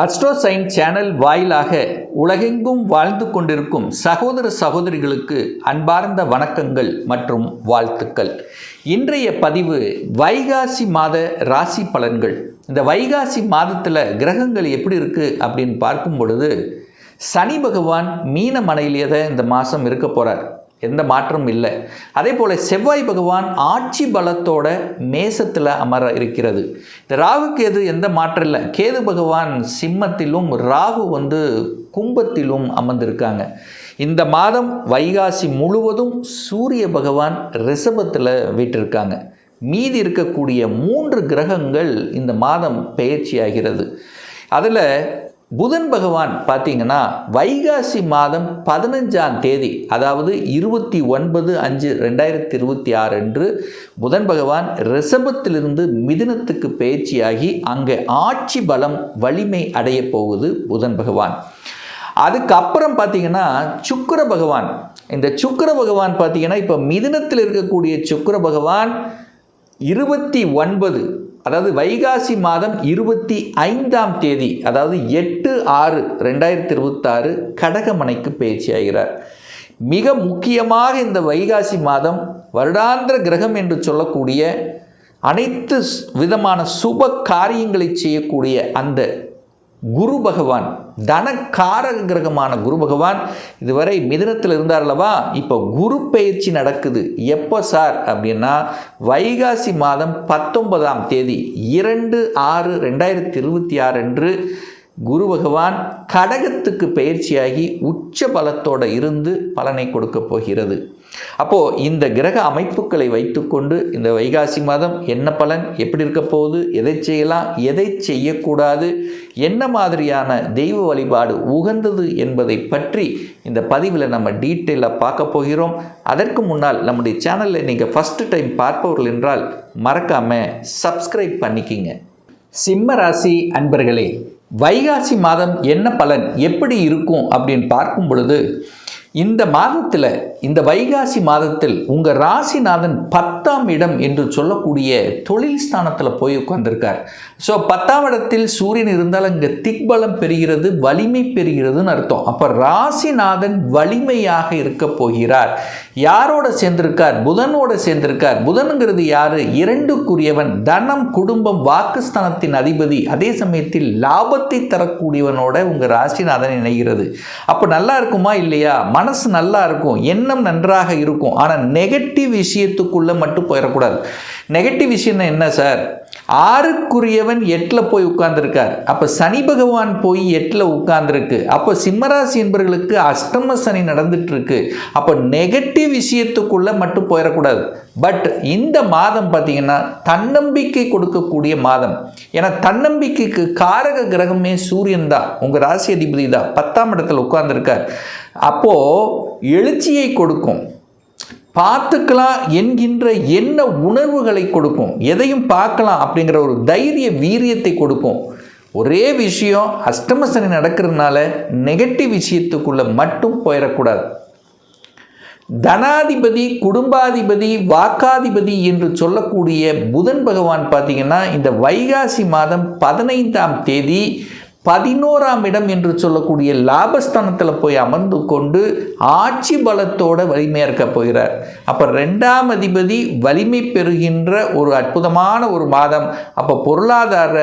அஸ்ட்ரோசைன் channel வாயிலாக உலகெங்கும் வாழ்ந்து கொண்டிருக்கும் சகோதர சகோதரிகளுக்கு அன்பார்ந்த வணக்கங்கள் மற்றும் வாழ்த்துக்கள். இன்றைய பதிவு வைகாசி மாத ராசி பலன்கள். இந்த வைகாசி மாதத்தில் கிரகங்கள் எப்படி இருக்குது அப்படின்னு பார்க்கும் பொழுது சனி பகவான் மீன மனையிலேயே தான் இந்த மாதம் இருக்க போகிறார், எந்த மாற்றமும் இல்லை. அதே போல் செவ்வாய் பகவான் ஆட்சி பலத்தோட மேசத்தில் அமர இருக்கிறது. இந்த ராகு கேது எந்த மாற்றம் இல்லை. கேது பகவான் சிம்மத்திலும் ராகு கும்பத்திலும் அமர்ந்திருக்காங்க. இந்த மாதம் வைகாசி முழுவதும் சூரிய பகவான் ரிஷபத்தில் வீட்டிருக்காங்க. மீதி இருக்கக்கூடிய 3 கிரகங்கள் இந்த மாதம் பெயர்ச்சி ஆகிறது. அதில் புதன் பகவான் பார்த்தீங்கன்னா வைகாசி மாதம் 15ஆம் தேதி, அதாவது 29/5/2026 அன்று புதன் பகவான் ரிஷபத்திலிருந்து மிதுனத்துக்கு பயிற்சியாகி அங்கே ஆட்சி பலம் வலிமை அடைய போகுது புதன் பகவான். அதுக்கப்புறம் பார்த்தீங்கன்னா சுக்கிர பகவான், இந்த சுக்கிர பகவான் பார்த்தீங்கன்னா இப்போ மிதுனத்தில் இருக்கக்கூடிய சுக்கிர பகவான் 29, அதாவது வைகாசி மாதம் 25ஆம் தேதி, அதாவது 8/6/2026 கடகமனைக்கு பயிற்சி ஆகிறார். மிக முக்கியமாக இந்த வைகாசி மாதம் வருடாந்திர கிரகம் என்று சொல்லக்கூடிய அனைத்து விதமான சுப காரியங்களை செய்யக்கூடிய அந்த குரு பகவான், தனக்காரக கிரகமான குரு பகவான் இதுவரை மிதுனத்தில் இருந்தார் அல்லவா, இப்போ குரு பெயர்ச்சி நடக்குது. எப்போ சார் அப்படின்னா வைகாசி மாதம் 19ஆம் தேதி 2/6/2026 அன்று குரு பகவான் கடகத்துக்கு பயிற்சியாகி உச்ச பலத்தோடு இருந்து பலனை கொடுக்க போகிறது. அப்போது இந்த கிரக அமைப்புகளை வைத்துக்கொண்டு இந்த வைகாசி மாதம் என்ன பலன், எப்படி இருக்க போகுது, எதை செய்யலாம், எதை செய்யக்கூடாது, என்ன மாதிரியான தெய்வ வழிபாடு உகந்தது என்பதை பற்றி இந்த பதிவில் நம்ம டீட்டெயிலாக பார்க்க போகிறோம். அதற்கு முன்னால் நம்முடைய சேனலில் நீங்கள் ஃபஸ்ட்டு டைம் பார்ப்பவர்கள் என்றால் மறக்காமல் சப்ஸ்கிரைப் பண்ணிக்கிங்க. சிம்ம ராசி அன்பர்களே, வைகாசி மாதம் என்ன பலன் எப்படி இருக்கும் அப்படின்னு பார்க்கும் பொழுது இந்த மாதத்தில், இந்த வைகாசி மாதத்தில் உங்கள் ராசிநாதன் 10ஆம் இடம் என்று சொல்லக்கூடிய தொழில் ஸ்தானத்தில் போய் உட்கார்ந்திருக்கார். ஸோ 10ஆம் இடத்தில் சூரியன் இருந்தால் அங்கே திக்பலம் பெறுகிறது, வலிமை பெறுகிறதுன்னு அர்த்தம். அப்போ ராசிநாதன் வலிமையாக இருக்க போகிறார். யாரோட சேர்ந்திருக்கார்? புதனோட சேர்ந்திருக்கார். புதனுங்கிறது யாரு? 2க்குரியவன், தனம், குடும்பம், வாக்குஸ்தானத்தின் அதிபதி. அதே சமயத்தில் லாபத்தை தரக்கூடியவனோட உங்கள் ராசிநாதன் இணைகிறது. அப்போ நல்லா இருக்குமா இல்லையா? மனசு நல்லா இருக்கும், எண்ணம் நன்றாக இருக்கும். ஆனால் நெகட்டிவ் விஷயத்துக்குள்ளே மட்டும் போயிடக்கூடாது. நெகட்டிவ் விஷயம் என்ன சார்? 6க்குரியவன் 8ல் போய் உட்கார்ந்துருக்கார். அப்போ சனி பகவான் போய் 8ல் உட்கார்ந்துருக்கு. அப்போ சிம்மராசி என்பவர்களுக்கு அஷ்டம சனி நடந்துட்டு இருக்கு. அப்போ நெகட்டிவ் விஷயத்துக்குள்ளே மட்டும் போயிடக்கூடாது. பட் இந்த மாதம் பார்த்தீங்கன்னா தன்னம்பிக்கை கொடுக்கக்கூடிய மாதம். ஏன்னா தன்னம்பிக்கைக்கு காரக கிரகமே சூரியன் தான், உங்கள் ராசி அதிபதி தான், 10ஆம் இடத்துல உட்கார்ந்துருக்கார். அப்போது எழுச்சியை கொடுக்கும், பார்த்துக்கலாம் என்கின்ற என்ன உணர்வுகளை கொடுக்கும், எதையும் பார்க்கலாம் அப்படிங்கிற ஒரு தைரிய வீரியத்தை கொடுக்கும். ஒரே விஷயம், அஷ்டம சனி நடக்கிறதுனால நெகட்டிவ் விஷயத்துக்குள்ளே மட்டும் போயிடக்கூடாது. தனாதிபதி, குடும்பாதிபதி, வாக்காதிபதி என்று சொல்லக்கூடிய புதன் பகவான் பார்த்தீங்கன்னா இந்த வைகாசி மாதம் 15ஆம் தேதி 11ஆம் இடம் என்று சொல்லக்கூடிய லாபஸ்தானத்தில் போய் அமர்ந்து கொண்டு ஆட்சி பலத்தோட வலிமையாக இருக்க போகிறார். அப்போ 2ஆம் அதிபதி வலிமை பெறுகின்ற ஒரு அற்புதமான ஒரு மாதம். அப்போ பொருளாதார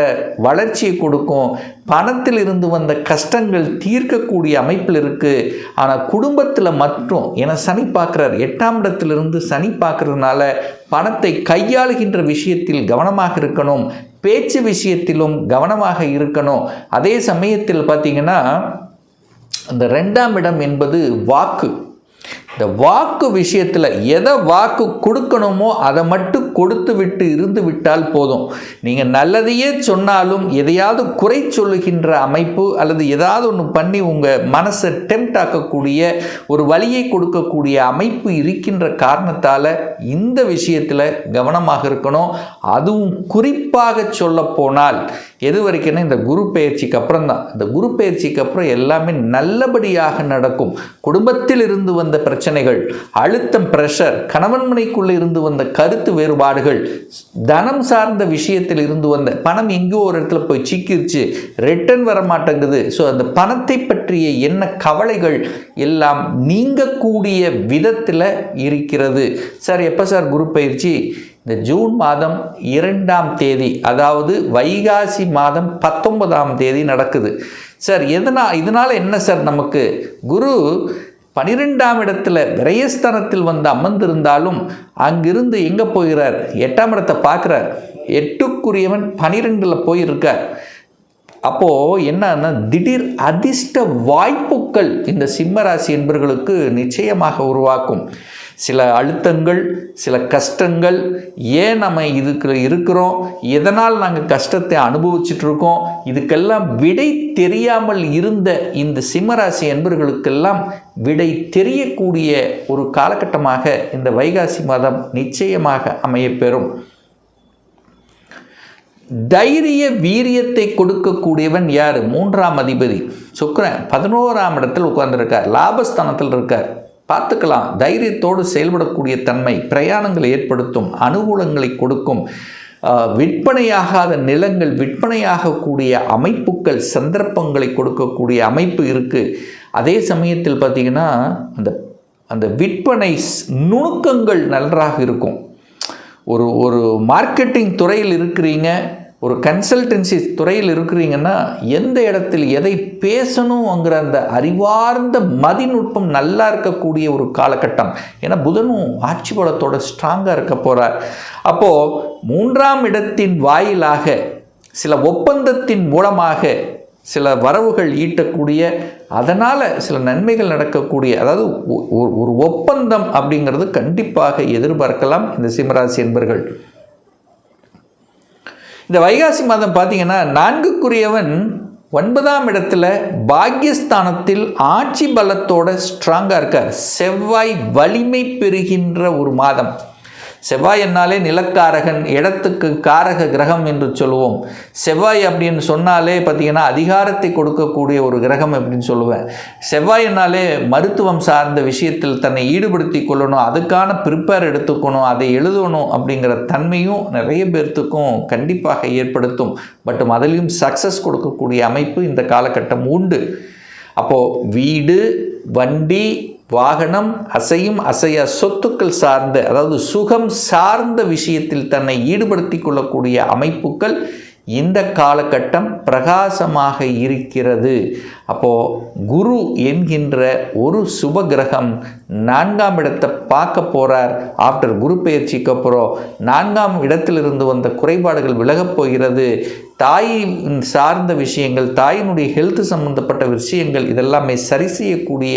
வளர்ச்சியை கொடுக்கும், பணத்தில் இருந்து வந்த கஷ்டங்கள் தீர்க்கக்கூடிய அமைப்பில் இருக்குது. ஆனால் குடும்பத்தில் மட்டும், ஏன்னா சனி பார்க்குறார், 8ஆம் இடத்திலிருந்து சனி பார்க்கறதுனால பணத்தை கையாளுகின்ற விஷயத்தில் கவனமாக இருக்கணும், பேச்சு விஷயத்திலும் கவனமாக இருக்கணும். அதே சமயத்தில் பார்த்தீங்கன்னா அந்த 2ஆம் இடம் என்பது வாக்கு. இந்த வாக்கு விஷயத்தில் எதை வாக்கு கொடுக்கணுமோ அதை மட்டும் கொடுத்து விட்டு இருந்து விட்டால் போதும். நீங்கள் நல்லதையே சொன்னாலும் எதையாவது குறை சொல்லுகின்ற அமைப்பு அல்லது ஏதாவது ஒன்று பண்ணி உங்கள் மனசை டெம்ட் ஆக்கக்கூடிய ஒரு வழியை கொடுக்கக்கூடிய அமைப்பு இருக்கின்ற காரணத்தால் இந்த விஷயத்தில் கவனமாக இருக்கணும். அதுவும் குறிப்பாக சொல்ல போனால் எது வரைக்கும்னா இந்த குரு பெயர்ச்சிக்கு அப்புறம் தான். இந்த குரு பெயர்ச்சிக்கு அப்புறம் எல்லாமே நல்லபடியாக நடக்கும். குடும்பத்தில் இருந்து வந்த பிரச்சனைகள், அழுத்தம், பிரஷர், கணவன் மனைக்குள்ளே இருந்து வந்த கருத்து வேறுபாடு குறைபாடுகள், தனம் சார்ந்த விஷயத்தில் இருந்து வந்த பணம் எங்கேயோ ஒரு இடத்துல போய் சிக்கிருச்சு, ரிட்டர்ன் வர மாட்டேங்குது. ஸோ அந்த பணத்தை பற்றிய என்ன கவலைகள் எல்லாம் நீங்கக்கூடிய விதத்தில் இருக்கிறது. சார் எப்போ சார் குரு பயிற்சி? இந்த ஜூன் மாதம் 2ஆம் தேதி, அதாவது வைகாசி மாதம் 19ஆம் தேதி நடக்குது. சார் இதனால் என்ன சார் நமக்கு? குரு 12ஆம் இடத்துல விரயஸ்தானத்தில் வந்து அமர்ந்திருந்தாலும் அங்கிருந்து எங்கே போகிறார்? 8ஆம் இடத்தை பார்க்குறார். 8க்குரியவன் 12ல் போயிருக்கார். அப்போது என்னன்னா, திடீர் அதிர்ஷ்ட வாய்ப்புகள் இந்த சிம்மராசி என்பவர்களுக்கு நிச்சயமாக உருவாக்கும். சில அழுத்தங்கள், சில கஷ்டங்கள், ஏன் நம்ம இதுக்கு இருக்கிறோம், எதனால் நாங்கள் கஷ்டத்தை அனுபவிச்சுட்ருக்கோம், இதுக்கெல்லாம் விடை தெரியாமல் இருந்த இந்த சிம்மராசி என்பவர்களுக்கெல்லாம் விடை தெரியக்கூடிய ஒரு காலகட்டமாக இந்த வைகாசி மாதம் நிச்சயமாக அமையப்பெறும். தைரிய வீரியத்தை கொடுக்கக்கூடியவன் யார்? 3ஆம் அதிபதி சுக்கிரன் 11ஆம் இடத்தில் உட்கார்ந்துருக்கார், லாபஸ்தானத்தில் இருக்கார். பார்த்துக்கலாம். தைரியத்தோடு செயல்படக்கூடிய தன்மை, பிரயாணங்களை ஏற்படுத்தும், அனுகூலங்களை கொடுக்கும், விற்பனையாகாத நிலங்கள் விற்பனையாகக்கூடிய அமைப்புகள், சந்தர்ப்பங்களை கொடுக்கக்கூடிய அமைப்பு இருக்குது. அதே சமயத்தில் பார்த்திங்கன்னா அந்த விற்பனை நுணுக்கங்கள் நன்றாக இருக்கும். ஒரு மார்க்கெட்டிங் துறையில் இருக்கிறீங்க, ஒரு கன்சல்டன்சி துறையில் இருக்கிறீங்கன்னா எந்த இடத்தில் எதை பேசணுங்கிற அந்த அறிவார்ந்த மதிநுட்பம் நல்லா இருக்கக்கூடிய ஒரு காலகட்டம். ஏன்னா புதனும் ஆட்சி பலத்தோட ஸ்ட்ராங்காக இருக்க போகிறார். அப்போது 3ஆம் இடத்தின் வாயிலாக சில ஒப்பந்தத்தின் மூலமாக சில வரவுகள் ஈட்டக்கூடிய, அதனால் சில நன்மைகள் நடக்கக்கூடிய, அதாவது ஒரு ஒப்பந்தம் அப்படிங்கிறது கண்டிப்பாக எதிர்பார்க்கலாம் இந்த சிம்மராசி என்பர்கள். இந்த வைகாசி மாதம் பார்த்தீங்கன்னா 4க்குரியவன் 9ஆம் இடத்துல பாக்யஸ்தானத்தில் ஆட்சி பலத்தோட ஸ்ட்ராங்காக இருக்கார். செவ்வாய் வலிமை பெறுகின்ற ஒரு மாதம். செவ்வாய் என்னாலே நிலக்காரகன், இடத்துக்கு காரக கிரகம் என்று சொல்லுவோம். செவ்வாய் அப்படின்னு சொன்னாலே பார்த்திங்கன்னா அதிகாரத்தை கொடுக்கக்கூடிய ஒரு கிரகம் அப்படின்னு சொல்லுவேன். செவ்வாய் என்னாலே மருத்துவம் சார்ந்த விஷயத்தில் தன்னை ஈடுபடுத்தி கொள்ளணும், அதுக்கான ப்ரிப்பேர் எடுத்துக்கணும், அதை எழுதணும் அப்படிங்கிற தன்மையும் நிறைய பேர்த்துக்கும் கண்டிப்பாக ஏற்படுத்தும். பட் அதிலையும் சக்ஸஸ் கொடுக்கக்கூடிய அமைப்பு இந்த காலகட்டம் உண்டு. அப்போது வீடு, வண்டி, வாகனம், அசையும் அசையா சொத்துக்கள் சார்ந்த, அதாவது சுகம் சார்ந்த விஷயத்தில் தன்னை ஈடுபடுத்தி கொள்ளக்கூடிய அமைப்புகள் இந்த காலகட்டம் பிரகாசமாக இருக்கிறது. அப்போது குரு என்கின்ற ஒரு சுப கிரகம் 4ஆம் இடத்தை பார்க்க போகிறார். ஆஃப்டர் குரு பயிற்சிக்கு அப்புறம் 4ஆம் இடத்திலிருந்து வந்த குறைபாடுகள் விலகப் போகிறது. தாய் சார்ந்த விஷயங்கள், தாயினுடைய ஹெல்த் சம்பந்தப்பட்ட விஷயங்கள் இதெல்லாமே சரி செய்யக்கூடிய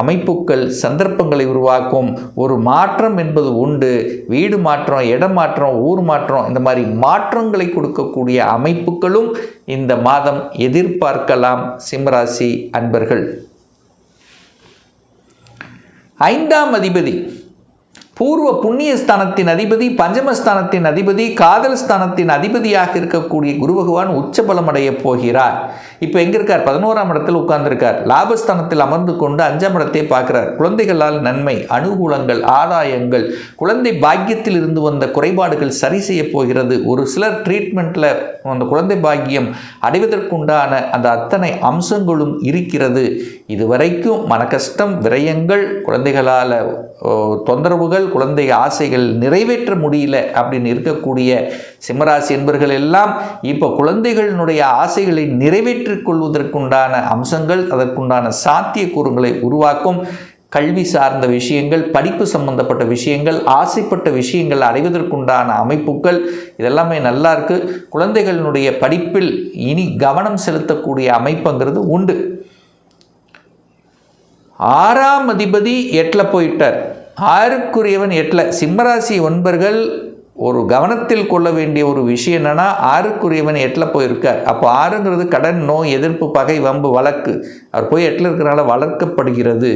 அமைப்புகள், சந்தர்ப்பங்களை உருவாக்கும். ஒரு மாற்றம் என்பது உண்டு. வீடு மாற்றம், இடம் மாற்றம், ஊர் மாற்றம், இந்த மாதிரி மாற்றங்களை கொடுக்கக்கூடிய அமைப்புகளும் இந்த மாதம் எதிர்பார்க்கலாம் சிம்மராசி அன்பர்கள். 5ஆம் அதிபதி பூர்வ புண்ணியஸ்தானத்தின் அதிபதி, பஞ்சமஸ்தானத்தின் அதிபதி, காதல் ஸ்தானத்தின் அதிபதியாக இருக்கக்கூடிய குரு பகவான் உச்சபலமடைய போகிறார். இப்போ எங்கே இருக்கார்? 11ஆம் இடத்தில் உட்கார்ந்துருக்கார். லாபஸ்தானத்தில் அமர்ந்து கொண்டு 5ஆம் இடத்தை பார்க்கிறார். குழந்தைகளால் நன்மை, அனுகூலங்கள், ஆதாயங்கள், குழந்தை பாக்கியத்தில் இருந்து வந்த குறைபாடுகள் சரி செய்ய போகிறது. ஒரு சிலர் ட்ரீட்மெண்ட்டில் அந்த குழந்தை பாக்கியம் அடைவதற்குண்டான அந்த அத்தனை அம்சங்களும் இருக்கிறது. இதுவரைக்கும் மன கஷ்டம், விரயங்கள், குழந்தைகளால் தொந்தரவுகள், குழந்தை ஆசைகள் நிறைவேற்ற முடியல அப்படின்னு இருக்கக்கூடிய சிம்மராசி என்பவர்கள் எல்லாம் இப்போ குழந்தைகளினுடைய ஆசைகளை நிறைவேற்றிக் கொள்வதற்குண்டான அம்சங்கள், அதற்குண்டான சாத்தியக்கூறுகளை உருவாக்கும். கல்வி சார்ந்த விஷயங்கள், படிப்பு சம்பந்தப்பட்ட விஷயங்கள், ஆசைப்பட்ட விஷயங்கள் அடைவதற்குண்டான அமைப்புகள் இதெல்லாமே நல்லா இருக்குது. குழந்தைகளினுடைய படிப்பில் இனி கவனம் செலுத்தக்கூடிய அமைப்புங்கிறது உண்டு. 6ஆம் அதிபதி 8ல் போயிட்டார். 6க்குரியவன் 8ல். சிம்மராசி ஒன்பர்கள் ஒரு கவனத்தில் கொள்ள வேண்டிய ஒரு விஷயம் என்னென்னா, 6க்குரியவன் 8ல் போயிருக்கார். அப்போ 6ங்கிறது கடன், நோய், எதிர்ப்பு, பகை, வம்பு, வழக்கு. அவர் போய் 8ல் இருக்கிறனால வளர்க்கப்படுகிறது.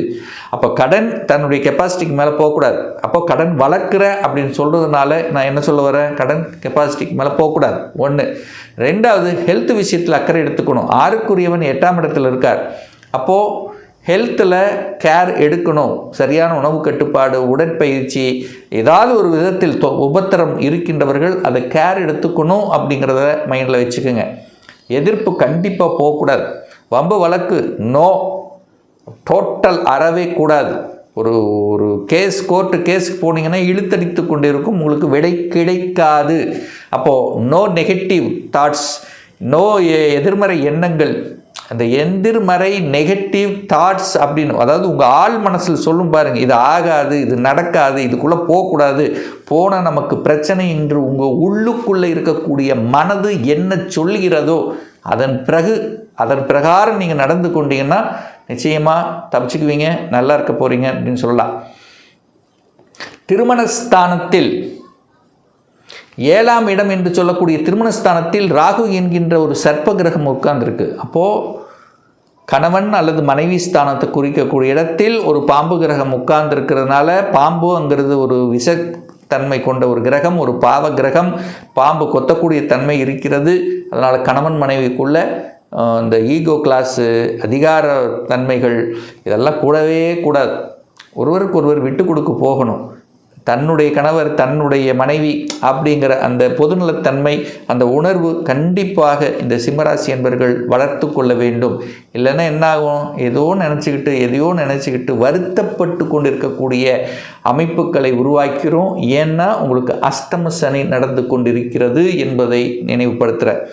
அப்போ கடன் தன்னுடைய கெப்பாசிட்டிக்கு மேலே போகக்கூடாது. அப்போ கடன் வளர்க்குற அப்படின்னு சொல்கிறதுனால நான் என்ன சொல்ல வரேன்? கடன் கெப்பாசிட்டிக்கு மேலே போகக்கூடாது. 1. 2வது ஹெல்த் விஷயத்தில் அக்கறை எடுத்துக்கணும். 6க்குரியவன் 8ஆம் இடத்துல இருக்கார். அப்போது ஹெல்த்தில் கேர் எடுக்கணும், சரியான உணவு கட்டுப்பாடு, உடற்பயிற்சி, ஏதாவது ஒரு விதத்தில் உபத்திரம் இருக்கின்றவர்கள் அதை கேர் எடுத்துக்கணும் அப்படிங்கிறத மைண்டில் வச்சுக்கோங்க. எதிர்ப்பு கண்டிப்பாக போகக்கூடாது. வம்பு வழக்கு நோ, டோட்டல் அறவே கூடாது. ஒரு கோர்ட்டு கேஸுக்கு போனீங்கன்னா இழுத்தடித்து கொண்டு இருக்கும், உங்களுக்கு விடை கிடைக்காது. அப்போது நோ நெகட்டிவ் தாட்ஸ், நோ எதிர்மறை எண்ணங்கள். அந்த எதிர்மறை நெகட்டிவ் தாட்ஸ் அப்படின்னு, அதாவது உங்கள் ஆள் மனசில் சொல்லும் பாருங்கள், இது ஆகாது, இது நடக்காது, இதுக்குள்ளே போகக்கூடாது, போனால் நமக்கு பிரச்சனை என்று உங்கள் உள்ளுக்குள்ளே இருக்கக்கூடிய மனது என்ன சொல்கிறதோ அதன் பிரகாரம் நீங்கள் நடந்து கொண்டீங்கன்னா நிச்சயமாக தப்பிச்சுக்குவீங்க, நல்லா இருக்க போகிறீங்க அப்படின்னு சொல்லலாம். திருமணஸ்தானத்தில் 7ஆம் இடம் என்று சொல்லக்கூடிய திருமணஸ்தானத்தில் ராகு என்கின்ற ஒரு சர்ப்ப கிரகம் உட்கார்ந்துருக்கு. அப்போது கணவன் அல்லது மனைவி ஸ்தானத்தை குறிக்கக்கூடிய இடத்தில் ஒரு பாம்பு கிரகம் உட்கார்ந்துருக்கிறதுனால, பாம்புங்கிறது ஒரு விஷத்தன்மை கொண்ட ஒரு கிரகம், ஒரு பாவ கிரகம், பாம்பு கொத்தக்கூடிய தன்மை இருக்கிறது. அதனால் கணவன் மனைவிக்குள்ள இந்த ஈகோ கிளாஸு, அதிகார தன்மைகள் இதெல்லாம் கூடவே கூடாது. ஒருவருக்கு ஒருவர் விட்டு கொடுக்க போகணும். தன்னுடைய கணவர், தன்னுடைய மனைவி அப்படிங்கிற அந்த பொதுநலத்தன்மை, அந்த உணர்வு கண்டிப்பாக இந்த சிம்மராசி என்பர்கள் வளர்த்து கொள்ள வேண்டும். இல்லைன்னா என்னாகும், எதையோ நினச்சிக்கிட்டு வருத்தப்பட்டு கொண்டு இருக்கக்கூடிய அமைப்புகளை உருவாக்கிறோம். ஏன்னா உங்களுக்கு அஷ்டம சனி நடந்து கொண்டிருக்கிறது என்பதை நினைவுபடுத்துகிறேன்.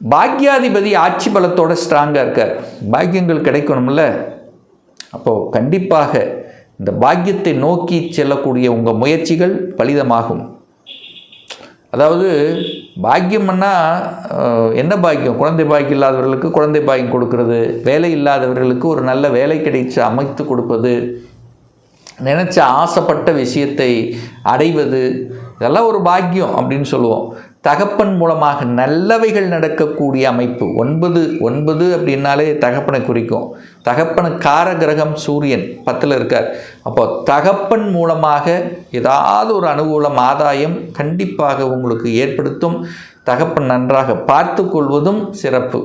பாக்யாதிபதி ஆட்சி பலத்தோட ஸ்ட்ராங்காக இருக்கார். பாக்கியங்கள் கிடைக்கணும்ல, அப்போது கண்டிப்பாக இந்த பாக்கியத்தை நோக்கி செல்லக்கூடிய உங்கள் முயற்சிகள் பலிதமாகும். அதாவது பாக்கியம்னா என்ன பாக்கியம்? குழந்தை பாக்கியம் இல்லாதவர்களுக்கு குழந்தை பாக்கியம் கொடுக்கறது, வேலை இல்லாதவர்களுக்கு ஒரு நல்ல வேலை கிடைச்சு அமைத்து கொடுப்பது, நினச்ச ஆசைப்பட்ட விஷயத்தை அடைவது, இதெல்லாம் ஒரு பாக்கியம் அப்படின்னு சொல்லுவோம். தகப்பன் மூலமாக நல்லவைகள் நடக்கக்கூடிய அமைப்பு. 9 அப்படின்னாலே தகப்பனை குறிக்கும். தகப்பனு கார கிரகம் சூரியன் 10ல் இருக்கார். அப்போ தகப்பன் மூலமாக ஏதாவது ஒரு அனுகூலம், ஆதாயம் கண்டிப்பாக உங்களுக்கு ஏற்படுத்தும். தகப்பன் நன்றாக பார்த்து கொள்வதும் சிறப்பு.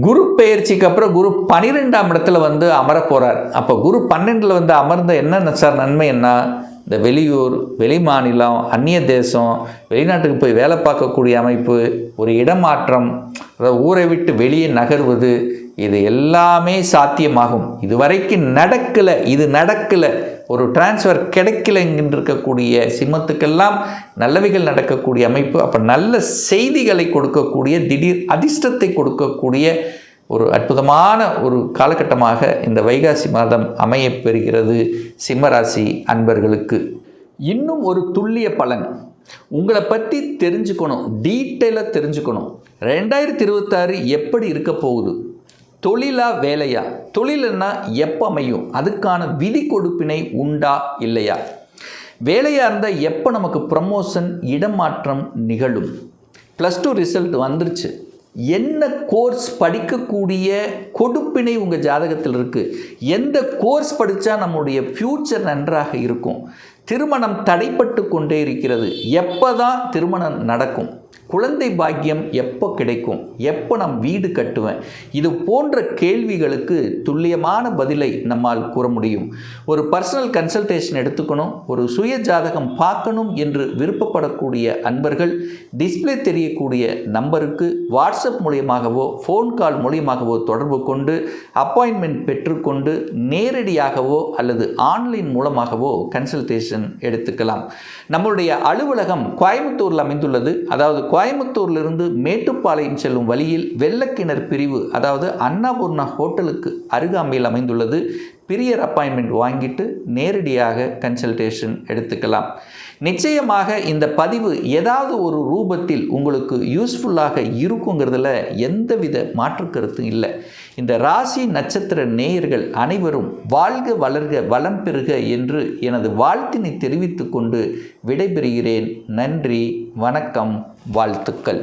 குரு பெயர்ச்சிக்கு அப்புறம் குரு 12ஆம் இடத்துல அமர போகிறார். அப்போ குரு 12ல் அமர்ந்த என்னென்ன சார் நன்மை என்ன? இந்த வெளியூர், வெளி மாநிலம், அந்நிய தேசம், வெளிநாட்டுக்கு போய் வேலை பார்க்கக்கூடிய அமைப்பு, ஒரு இடமாற்றம், அதாவது ஊரை விட்டு வெளியே நகர்வது, இது எல்லாமே சாத்தியமாகும். இதுவரைக்கும் நடக்கலை, ஒரு டிரான்ஸ்ஃபர் கிடைக்கல என்கின்ற இருக்கக்கூடிய சிம்மத்துக்கெல்லாம் நல்லவைகள் நடக்கக்கூடிய அமைப்பு. அப்போ நல்ல செய்திகளை கொடுக்கக்கூடிய, திடீர் அதிர்ஷ்டத்தை கொடுக்கக்கூடிய ஒரு அற்புதமான ஒரு காலகட்டமாக இந்த வைகாசி மாதம் அமையப் பெறுகிறது சிம்மராசி அன்பர்களுக்கு. இன்னும் ஒரு துல்லிய பலன் உங்களை பற்றி தெரிஞ்சுக்கணும், டீட்டெயிலாக தெரிஞ்சுக்கணும். 2026 எப்படி இருக்க போகுது? தொழிலா வேலையா? தொழில்னா எப்போ அமையும்? அதுக்கான விதி கொடுப்பினை உண்டா இல்லையா? வேலையாக இருந்தால் எப்போ நமக்கு ப்ரமோஷன், இடமாற்றம் நிகழும்? +2 ரிசல்ட் வந்துருச்சு. என்ன கோர்ஸ் படிக்கக்கூடிய கொடுப்பினை உங்கள் ஜாதகத்தில் இருக்குது? எந்த கோர்ஸ் படித்தா நம்முடைய ஃப்யூச்சர் நன்றாக இருக்கும்? திருமணம் தடைப்பட்டு கொண்டே இருக்கிறது, எப்போ தான் திருமணம் நடக்கும்? குழந்தை பாக்கியம் எப்போ கிடைக்கும்? எப்போ நான் வீடு கட்டுவேன்? இது போன்ற கேள்விகளுக்கு துல்லியமான பதிலை நம்மால் கூற முடியும். ஒரு பர்சனல் கன்சல்டேஷன் எடுத்துக்கணும், ஒரு சுய ஜாதகம் பார்க்கணும் என்று விருப்பப்படக்கூடிய அன்பர்கள் டிஸ்பிளே தெரியக்கூடிய நம்பருக்கு வாட்ஸ்அப் மூலியமாகவோ ஃபோன் கால் மூலியமாகவோ தொடர்பு கொண்டு அப்பாயின்மெண்ட் பெற்றுக்கொண்டு நேரடியாகவோ அல்லது ஆன்லைன் மூலமாகவோ கன்சல்டேஷன் எடுத்துக்கலாம். நம்மளுடைய அலுவலகம் கோயம்புத்தூரில் அமைந்துள்ளது. அதாவது கோயம்புத்தூரிலிருந்து மேட்டுப்பாளையம் செல்லும் வழியில் வெள்ளக்கிணர் பிரிவு, அதாவது அன்னபூர்ணா ஹோட்டலுக்கு அருகாமையில் அமைந்துள்ளது. பிரியர் அப்பாயின்மெண்ட் வாங்கிட்டு நேரடியாக கன்சல்டேஷன் எடுத்துக்கலாம். நிச்சயமாக இந்த பதிவு ஏதாவது ஒரு ரூபத்தில் உங்களுக்கு யூஸ்ஃபுல்லாக இருக்குங்கிறதுல எந்தவித மாற்று கருத்தும் இல்லை. இந்த ராசி நட்சத்திர நேயர்கள் அனைவரும் வாழ்க வளர்க வளம் பெறுக என்று எனது வாழ்த்தினை தெரிவித்து கொண்டு விடைபெறுகிறேன். நன்றி, வணக்கம், வாழ்த்துக்கள்.